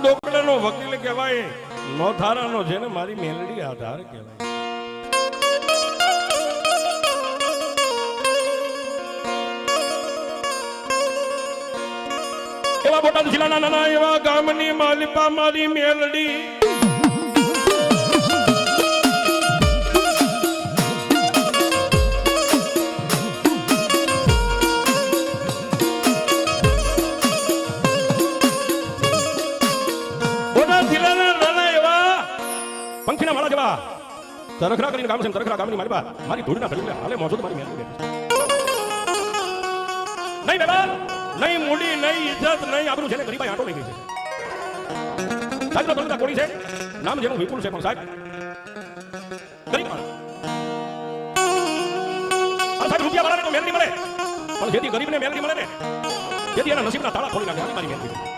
દોકડાનો વકીલ કહેવાય, નો થારાનો છે ને મારી મેલડી આધાર કહેવાય. એવા બોટાદ જિલ્લાના નાના એવા ગામની માલિપા મારી મેલડી. પંખીના માળા જેવા તરખરા કરીને ગામ છે, તરખરા ગામની મારી બા મારી ધૂળના ધડીલા હાલે મોજો તો મારી મેલડી બેઠી. નહીં બેટા, નહીં મૂડી, નહીં ઇજ્જત, નહીં આબરૂ છે ને ગરીબાઈ આટો લઈ ગઈ છે. સાહેબ તો બધા કોળી છે, નામ જેનું વિપુલ છે, પણ સાહેબ ગરીબ માણસ. અને સાહેબ રૂપિયા વાળાને તો મેલડી મળે, પણ જેથી ગરીબને મેલડી મળે ને, જેથી એના નસીબના તાળા ખોલી નાખે મારી મેલડી.